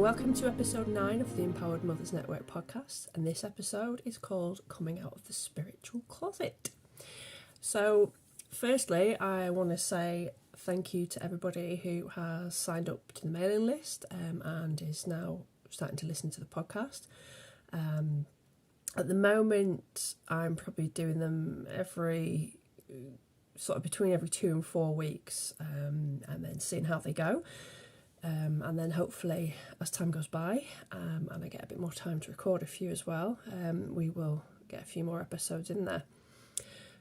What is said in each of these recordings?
Welcome to episode 9 of the Empowered Mothers Network podcast, and this episode is called Coming Out of the Spiritual Closet. So, firstly, I want to say thank you to everybody who has signed up to the mailing list and is now starting to listen to the podcast. At the moment, I'm probably doing them between every 2 and 4 weeks, and then seeing how they go. And then hopefully, as time goes by, and I get a bit more time to record a few as well, we will get a few more episodes in there.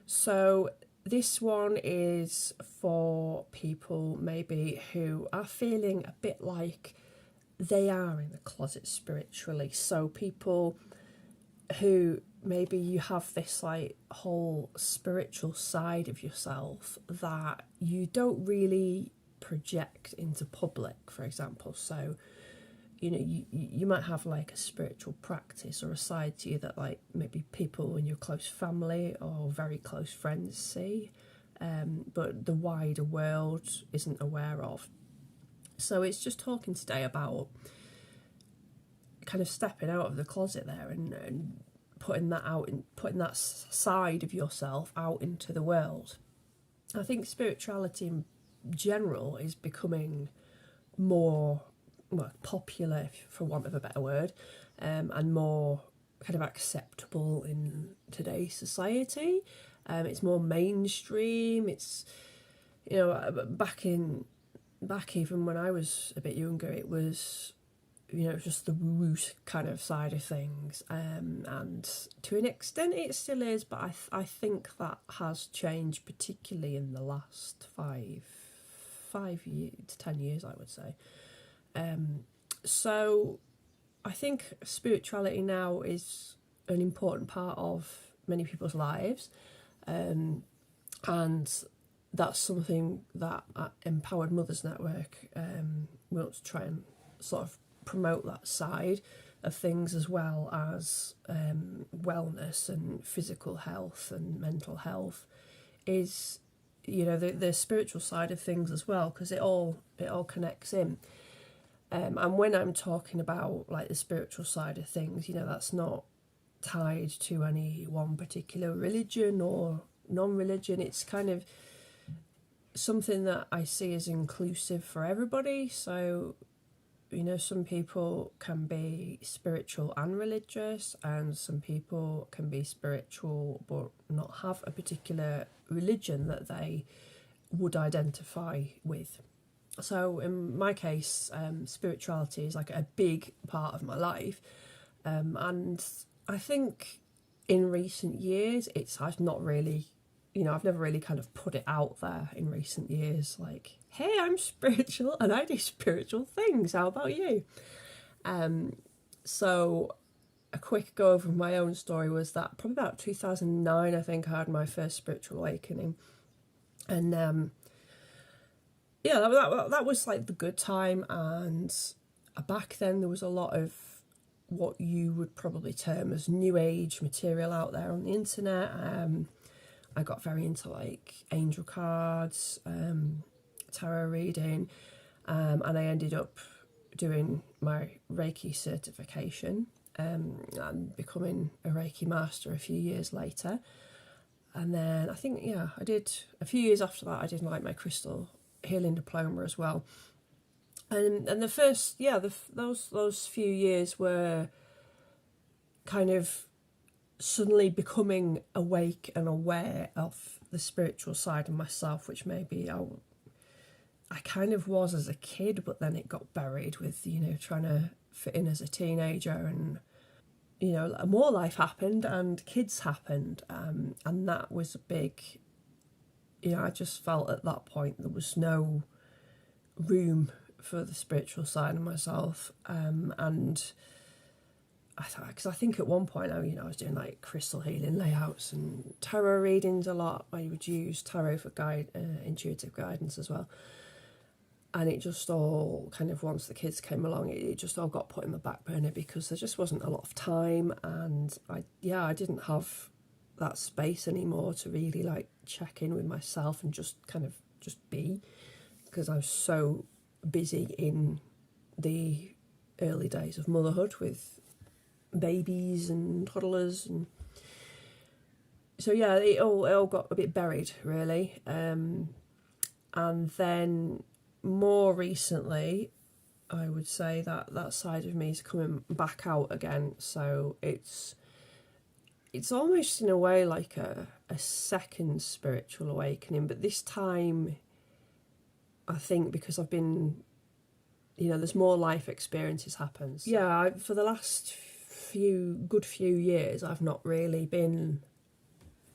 So this one is for people maybe who are feeling a bit like they are in the closet spiritually. So people who maybe you have this like whole spiritual side of yourself that you don't really project into public, for example. So you might have like a spiritual practice or a side to you that like maybe people in your close family or very close friends see, but the wider world isn't aware of. So it's just talking today about kind of stepping out of the closet there and putting that out and putting that side of yourself out into the world. I think spirituality in general is becoming more popular, for want of a better word, and more kind of acceptable in today's society. It's more mainstream. It's back even when I was a bit younger, it was just the woo kind of side of things, and to an extent it still is, but I think that has changed, particularly in the last 5 years to 10 years, I would say. So I think spirituality now is an important part of many people's lives, and that's something that at Empowered Mothers Network will try and sort of promote that side of things, as well as wellness and physical health and mental health is the spiritual side of things as well, because it all connects in. And when I'm talking about like the spiritual side of things, that's not tied to any one particular religion or non-religion. It's kind of something that I see as inclusive for everybody. So some people can be spiritual and religious, and some people can be spiritual but not have a particular religion that they would identify with. So in my case, spirituality is like a big part of my life, and I think in recent years I've not really, I've never really kind of put it out there in recent years, like, hey, I'm spiritual and I do spiritual things, how about you? So a quick go over my own story was that probably about 2009, I think I had my first spiritual awakening. And that was like the good time. And back then there was a lot of what you would probably term as new age material out there on the internet. I got very into like angel cards, tarot reading, and I ended up doing my Reiki certification and becoming a Reiki master a few years later. And then I think, I did a few years after that, I did like my crystal healing diploma as well. And the first, those few years were kind of suddenly becoming awake and aware of the spiritual side of myself, which maybe I kind of was as a kid, but then it got buried with, trying to fit in as a teenager, and, more life happened and kids happened. And that was a big, I just felt at that point there was no room for the spiritual side of myself. And I think at one point, I was doing like crystal healing layouts and tarot readings a lot. I would use tarot for intuitive guidance as well. And it just all kind of, once the kids came along, it just all got put in the back burner because there just wasn't a lot of time. And I didn't have that space anymore to really like check in with myself and just be, because I was so busy in the early days of motherhood with babies and toddlers, and so yeah, it all got a bit buried really. And then more recently, I would say that side of me is coming back out again. So it's almost in a way like a second spiritual awakening, but this time I think because I've been, there's more life experiences happens. Yeah, for the last few years, I've not really been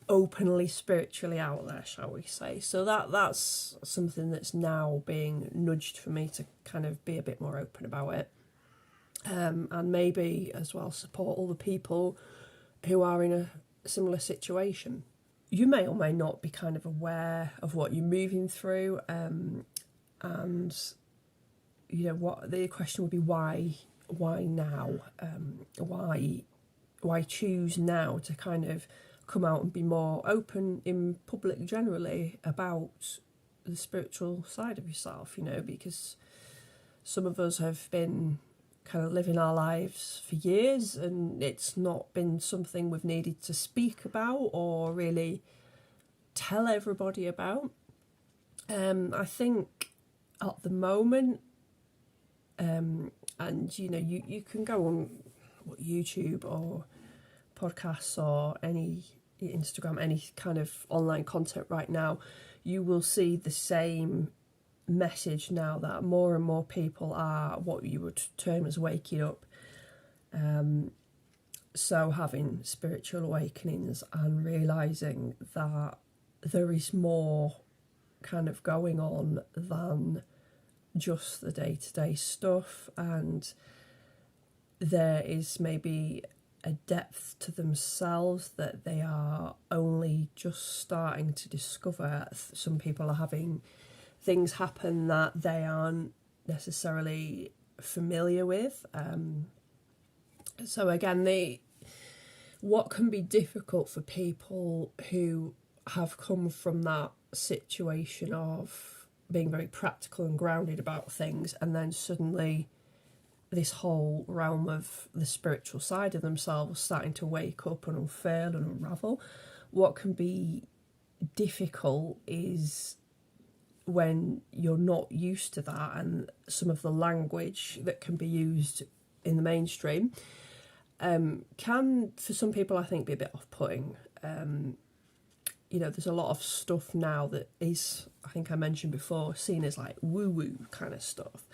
openly spiritually out there, shall we say. So that's something that's now being nudged for me to kind of be a bit more open about it, and maybe as well support all the people who are in a similar situation. You may or may not be kind of aware of what you're moving through, and what the question would be, why now? Why choose now to kind of come out and be more open in public generally about the spiritual side of yourself, because some of us have been kind of living our lives for years and it's not been something we've needed to speak about or really tell everybody about. I think at the moment, and you can go on YouTube or podcasts or any Instagram, any kind of online content right now, you will see the same message now, that more and more people are what you would term as waking up. So having spiritual awakenings and realising that there is more kind of going on than just the day-to-day stuff, and there is maybe a depth to themselves that they are only just starting to discover. Some people are having things happen that they aren't necessarily familiar with. So again, what can be difficult for people who have come from that situation of being very practical and grounded about things, and then suddenly this whole realm of the spiritual side of themselves starting to wake up and unfurl and unravel. What can be difficult is when you're not used to that, and some of the language that can be used in the mainstream can, for some people, I think, be a bit off-putting. There's a lot of stuff now that is, I think I mentioned before, seen as like woo-woo kind of stuff.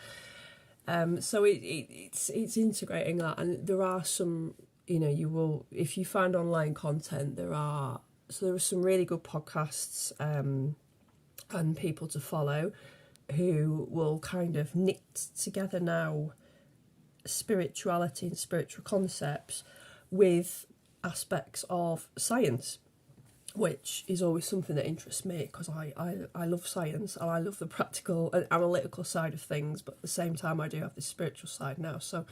So it's integrating that, and there are some, if you find online content, there are some really good podcasts and people to follow who will kind of knit together now spirituality and spiritual concepts with aspects of science, which is always something that interests me, because I love science and I love the practical and analytical side of things, but at the same time I do have this spiritual side now. So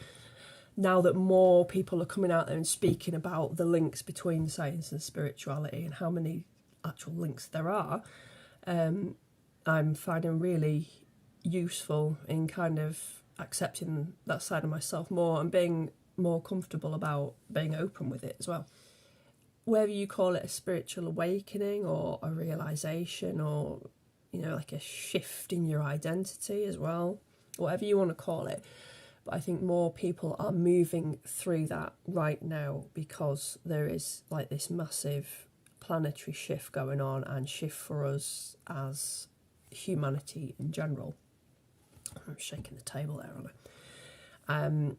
now that more people are coming out there and speaking about the links between science and spirituality and how many actual links there are, I'm finding really useful in kind of accepting that side of myself more and being more comfortable about being open with it as well. Whether you call it a spiritual awakening or a realisation or, like a shift in your identity as well, whatever you want to call it. But I think more people are moving through that right now because there is like this massive planetary shift going on, and shift for us as humanity in general. I'm shaking the table there, aren't I?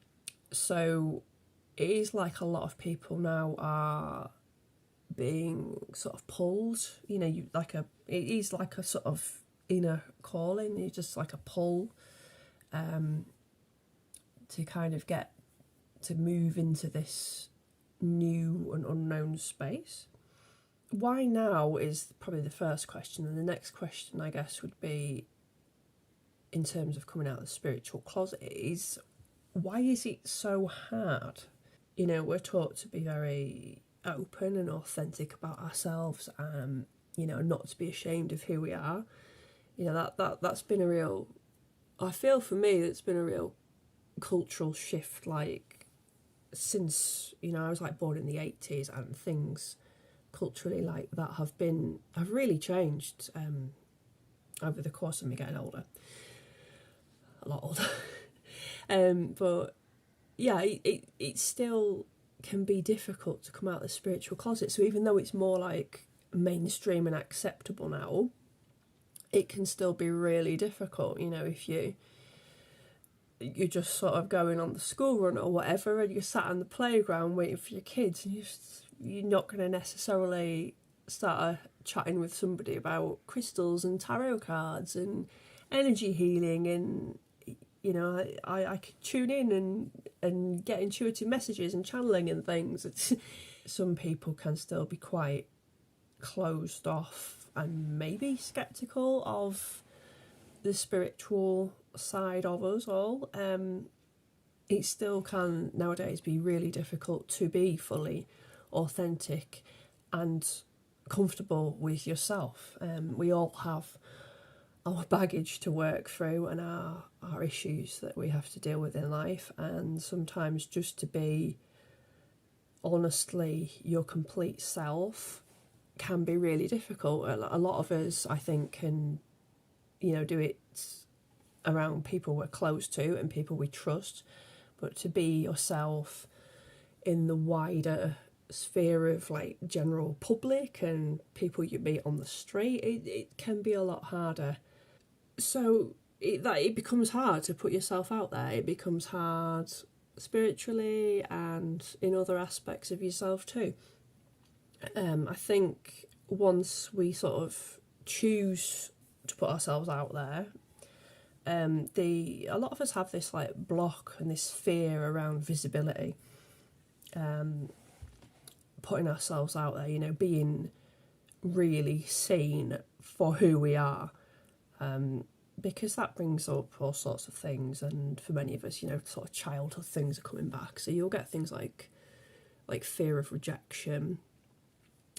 So it is like a lot of people now are being sort of pulled, it is like a sort of inner calling. It's just like a pull to kind of get to move into this new and unknown space. Why now is probably the first question, and the next question, I guess, would be, in terms of coming out of the spiritual closet, is why is it so hard? We're taught to be very open and authentic about ourselves, and not to be ashamed of who we are. That's been a real, I feel for me, that's been a real cultural shift, like, since, you know, I was like born in the 80s, and things culturally like that have really changed over the course of me getting older, a lot older. But yeah, it still can be difficult to come out of the spiritual closet. So even though it's more like mainstream and acceptable now, it can still be really difficult, you know, if you're just sort of going on the school run or whatever, and you're sat on the playground waiting for your kids, and you're not going to necessarily start chatting with somebody about crystals and tarot cards and energy healing, and you know, I could tune in and get intuitive messages and channeling and things. Some people can still be quite closed off and maybe skeptical of the spiritual side of us all. It still can nowadays be really difficult to be fully authentic and comfortable with yourself. We all have our baggage to work through and our issues that we have to deal with in life, and sometimes just to be honestly your complete self can be really difficult. A lot of us, I think, can, you know, do it around people we're close to and people we trust, but to be yourself in the wider sphere of like general public and people you meet on the street, it can be a lot harder. So it becomes hard to put yourself out there. It becomes hard spiritually and in other aspects of yourself too. I think once we sort of choose to put ourselves out there, a lot of us have this like block and this fear around visibility, putting ourselves out there, you know, being really seen for who we are, because that brings up all sorts of things. And for many of us, you know, sort of childhood things are coming back, so you'll get things like fear of rejection,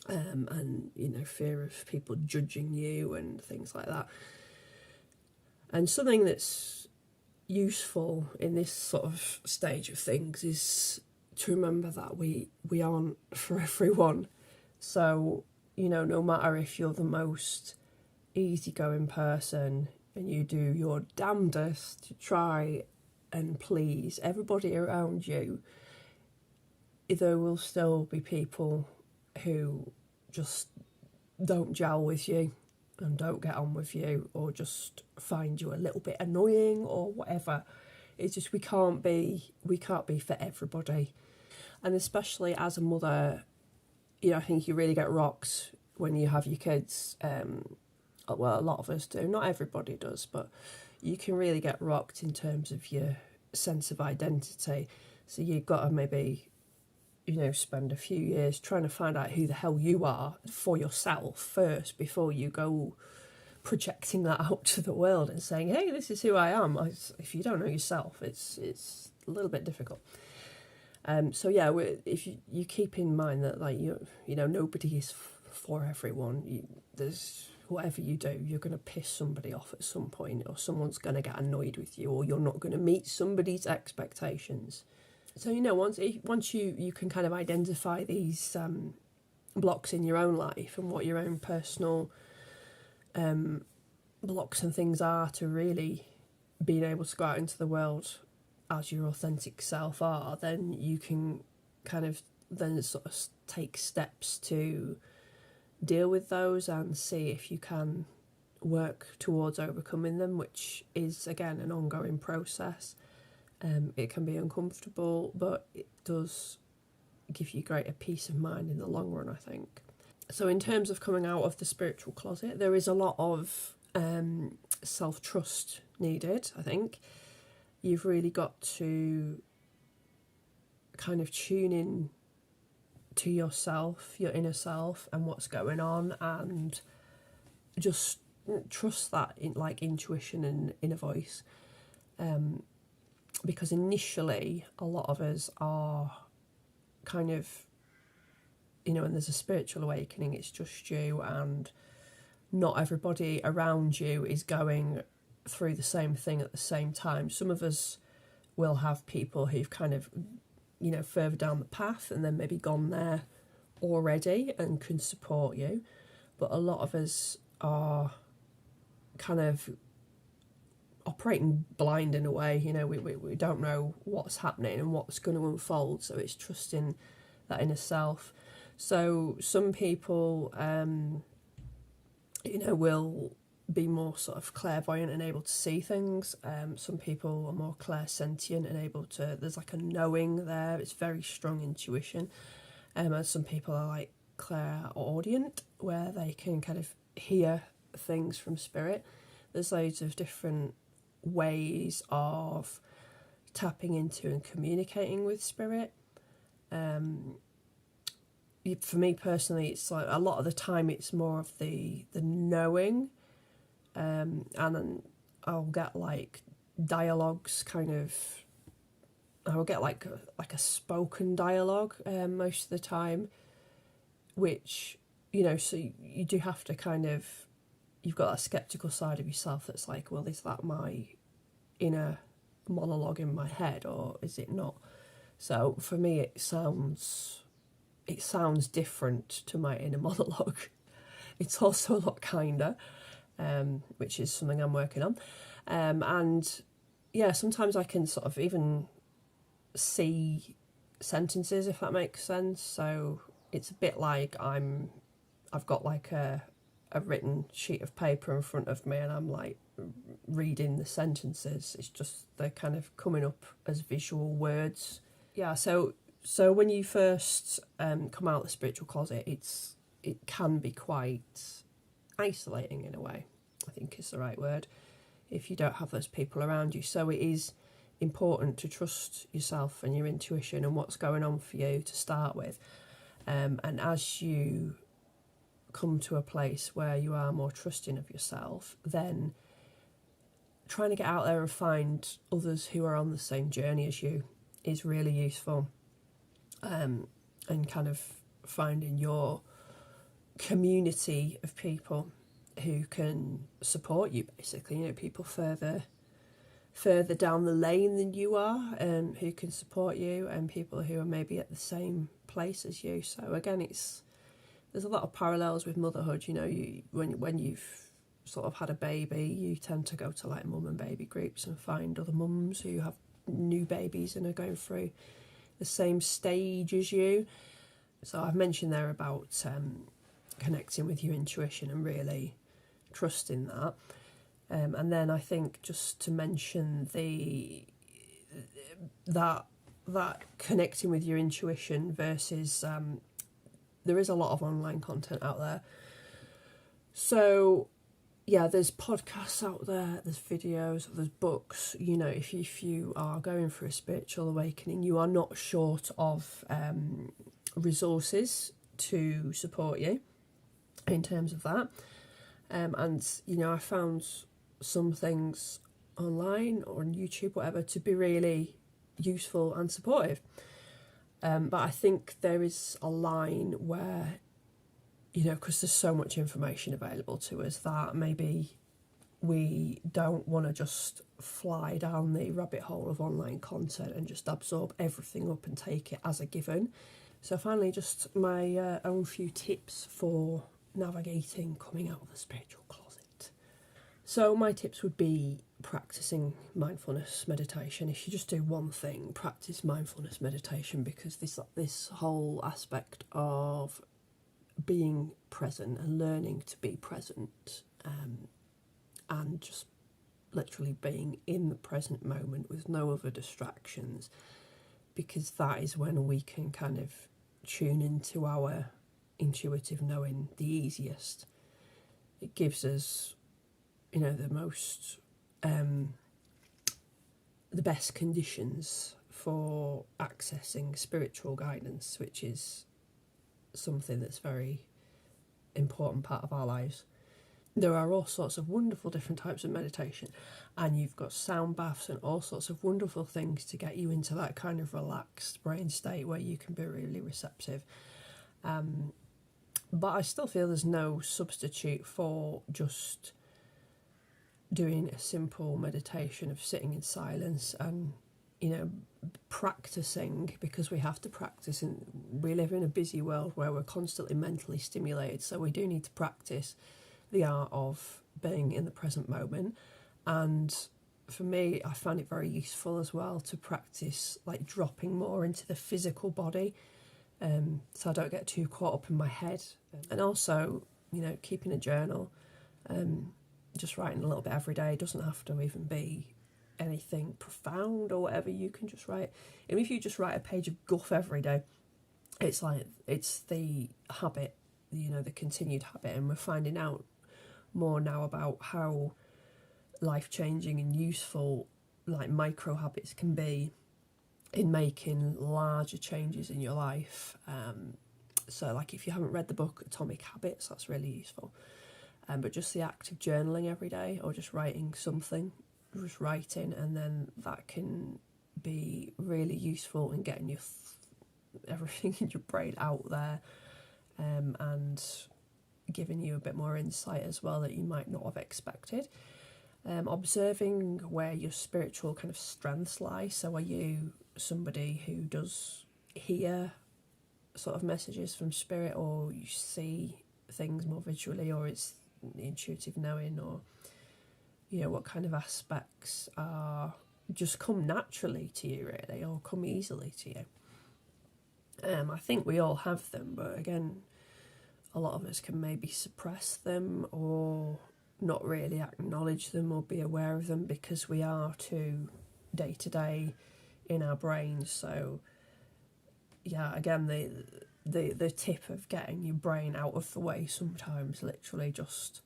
and, you know, fear of people judging you and things like that. And something that's useful in this sort of stage of things is to remember that we aren't for everyone. So, you know, no matter if you're the most easygoing person and you do your damnedest to try and please everybody around you, there will still be people who just don't gel with you and don't get on with you, or just find you a little bit annoying or whatever. It's just we can't be for everybody. And especially as a mother, you know, I think you really get rocked when you have your kids. Well, a lot of us do, not everybody does, but you can really get rocked in terms of your sense of identity. So you've got to maybe, you know, spend a few years trying to find out who the hell you are for yourself first, before you go projecting that out to the world and saying, hey, this is who I am. If you don't know yourself, it's a little bit difficult. So yeah, if you keep in mind that, like, you know, nobody is for everyone. There's whatever you do, you're going to piss somebody off at some point, or someone's going to get annoyed with you, or you're not going to meet somebody's expectations. So, you know, once you can kind of identify these blocks in your own life and what your own personal blocks and things are to really being able to go out into the world as your authentic self are, then you can kind of then sort of take steps to deal with those and see if you can work towards overcoming them, which is, again, an ongoing process. It can be uncomfortable, but it does give you greater peace of mind in the long run, I think. So in terms of coming out of the spiritual closet, there is a lot of self-trust needed, I think. You've really got to kind of tune in to yourself, your inner self, and what's going on, and just trust that intuition and inner voice. Because initially, a lot of us are kind of, you know, when there's a spiritual awakening, it's just you, and not everybody around you is going through the same thing at the same time. Some of us will have people who've kind of, further down the path and then maybe gone there already and can support you. But a lot of us are kind of operating blind in a way. We don't know what's happening and what's going to unfold, so it's trusting that inner self. So some people will be more sort of clairvoyant and able to see things. Some people are more clairsentient and able to, there's like a knowing there, it's very strong intuition. And some people are like clairaudient, where they can kind of hear things from spirit. There's loads of different ways of tapping into and communicating with spirit. For me personally, it's like a lot of the time it's more of the knowing, and then I'll get like dialogues I'll get like a spoken dialogue most of the time, which, so you do have to kind of, you've got that skeptical side of yourself that's like, well, is that my inner monologue in my head or is it not? So for me, it sounds different to my inner monologue. It's also a lot kinder, which is something I'm working on. And yeah, sometimes I can sort of even see sentences, if that makes sense. So it's a bit like I've got like a written sheet of paper in front of me and I'm like reading the sentences. It's just they're kind of coming up as visual words. Yeah, so when you first come out of the spiritual closet, it can be quite isolating in a way, I think is the right word, if you don't have those people around you. So it is important to trust yourself and your intuition and what's going on for you to start with. And as you come to a place where you are more trusting of yourself, then trying to get out there and find others who are on the same journey as you is really useful. And kind of finding your community of people who can support you, basically, people further down the lane than you are, who can support you, and people who are maybe at the same place as you. So again, there's a lot of parallels with motherhood. When you've sort of had a baby, you tend to go to like mum and baby groups and find other mums who have new babies and are going through the same stage as you. So I've mentioned there about connecting with your intuition and really trusting that. And then I think just to mention that connecting with your intuition versus there is a lot of online content out there. So yeah, there's podcasts out there, there's videos, there's books. If you are going through a spiritual awakening, you are not short of resources to support you in terms of that. And I found some things online or on YouTube, whatever, to be really useful and supportive. But I think there is a line where, because there's so much information available to us, that maybe we don't want to just fly down the rabbit hole of online content and just absorb everything up and take it as a given. So finally, just my own few tips for navigating coming out of the spiritual closet. So my tips would be practicing mindfulness meditation. If you just do one thing, practice mindfulness meditation, because this whole aspect of being present and learning to be present, and just literally being in the present moment with no other distractions, because that is when we can kind of tune into our intuitive knowing the easiest. It gives us, the most the best conditions for accessing spiritual guidance, which is something that's very important part of our lives. There are all sorts of wonderful different types of meditation, and you've got sound baths and all sorts of wonderful things to get you into that kind of relaxed brain state where you can be really receptive. But I still feel there's no substitute for just doing a simple meditation of sitting in silence and, you know, practicing, because we have to practice, and we live in a busy world where we're constantly mentally stimulated, so we do need to practice the art of being in the present moment. And for me, I find it very useful as well to practice like dropping more into the physical body, so I don't get too caught up in my head. And also, you know, keeping a journal, just writing a little bit every day. It doesn't have to even be anything profound or whatever. You can just write, even if you just write a page of guff every day, it's like, it's the habit, you know, the continued habit. And we're finding out more now about how life-changing and useful like micro habits can be in making larger changes in your life. So like if you haven't read the book Atomic Habits, that's really useful. But just the act of journaling every day, or just writing something, just writing, and then that can be really useful in getting your everything in your brain out there, and giving you a bit more insight as well that you might not have expected. Observing where your spiritual kind of strengths lie. So are you somebody who does hear sort of messages from spirit, or you see things more visually, or it's intuitive knowing, or, you know, what kind of aspects are just come naturally to you really, or come easily to you? I think we all have them, but again, a lot of us can maybe suppress them or not really acknowledge them or be aware of them because we are too day to day in our brains. So yeah, again, the tip of getting your brain out of the way sometimes, literally just,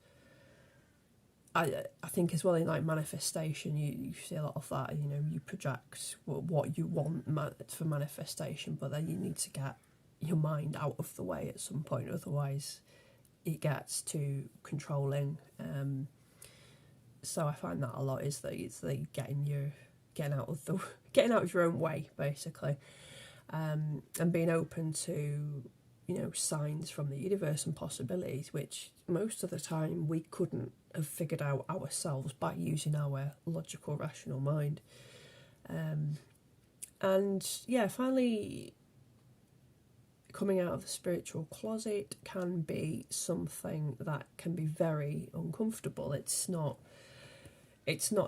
I think as well in like manifestation, you see a lot of that, you know, you project what you want for manifestation, but then you need to get your mind out of the way at some point, otherwise it gets too controlling. So I find that a lot is that it's the getting out of your own way, basically, and being open to, you know, signs from the universe and possibilities, which most of the time we couldn't have figured out ourselves by using our logical, rational mind. And yeah, finally, coming out of the spiritual closet can be something that can be very uncomfortable. It's not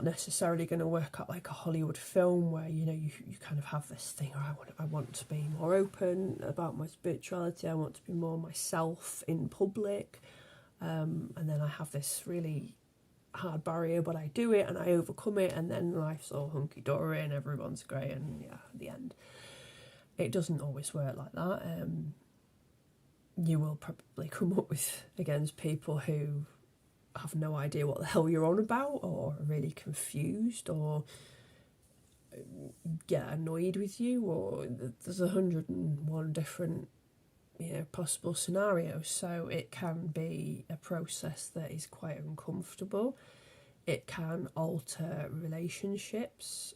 necessarily going to work out like a Hollywood film where, you know, you kind of have this thing, or I want to be more open about my spirituality, I want to be more myself in public, and then I have this really hard barrier, but I do it and I overcome it, and then life's all hunky-dory and everyone's great, and yeah, at the end. It doesn't always work like that. You will probably come up against people who have no idea what the hell you're on about, or are really confused, or get annoyed with you, or there's 101 different, you know, possible scenarios. So it can be a process that is quite uncomfortable. It can alter relationships,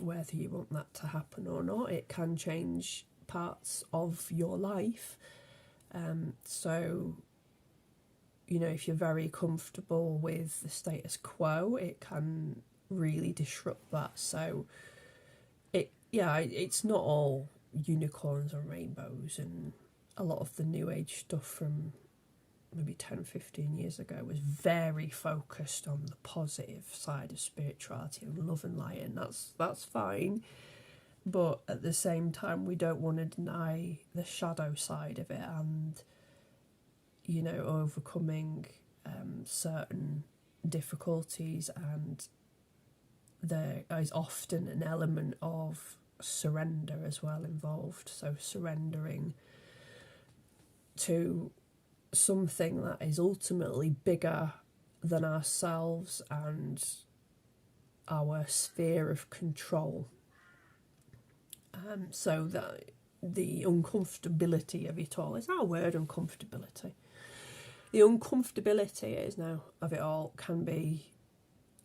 whether you want that to happen or not. It can change parts of your life. So, you know, if you're very comfortable with the status quo, it can really disrupt that. So it's not all unicorns and rainbows, and a lot of the new age stuff from maybe 10-15 years ago was very focused on the positive side of spirituality and love and light, and that's fine, but at the same time we don't want to deny the shadow side of it, and, you know, overcoming certain difficulties. And there is often an element of surrender as well involved, so surrendering to something that is ultimately bigger than ourselves and our sphere of control. So that the uncomfortability of it all, is our word uncomfortability? The uncomfortability is now of it all can be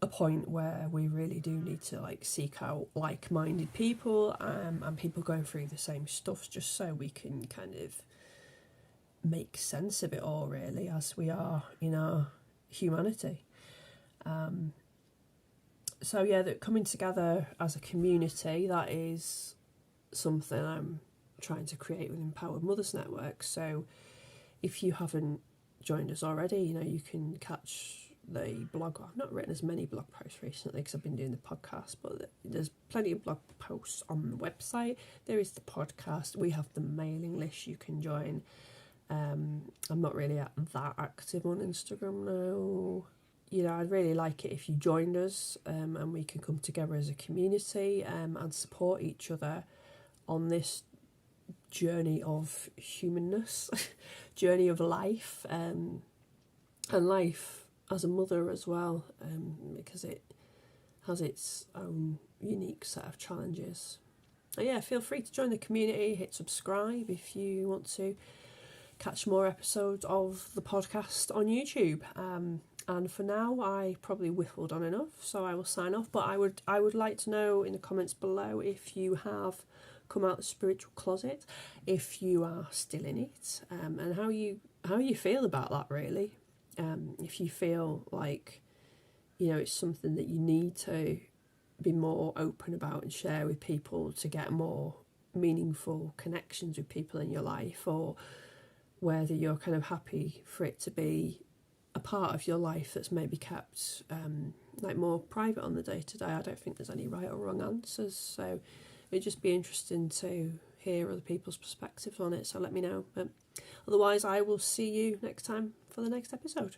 a point where we really do need to like seek out like-minded people, and people going through the same stuff, just so we can kind of make sense of it all, really, as we are in our humanity. So yeah, that coming together as a community, that is something I'm trying to create with Empowered Mothers Network. So if you haven't joined us already, you can catch the blog. I've not written as many blog posts recently because I've been doing the podcast, but there's plenty of blog posts on the website. There is the podcast. We have the mailing list you can join. I'm not really that active on Instagram now. I'd really like it if you joined us, and we can come together as a community, and support each other on this journey of humanness, journey of life, and life as a mother as well, because it has its own unique set of challenges. So yeah, feel free to join the community, hit subscribe if you want to catch more episodes of the podcast on YouTube. And for now, I probably whiffled on enough, so I will sign off. But I would like to know in the comments below if you have come out the spiritual closet, if you are still in it, and how you feel about that, really. If you feel like it's something that you need to be more open about and share with people to get more meaningful connections with people in your life, or whether you're kind of happy for it to be a part of your life that's maybe kept more private on the day-to-day. I don't think there's any right or wrong answers, so it'd just be interesting to hear other people's perspectives on it, so let me know. But otherwise, I will see you next time for the next episode.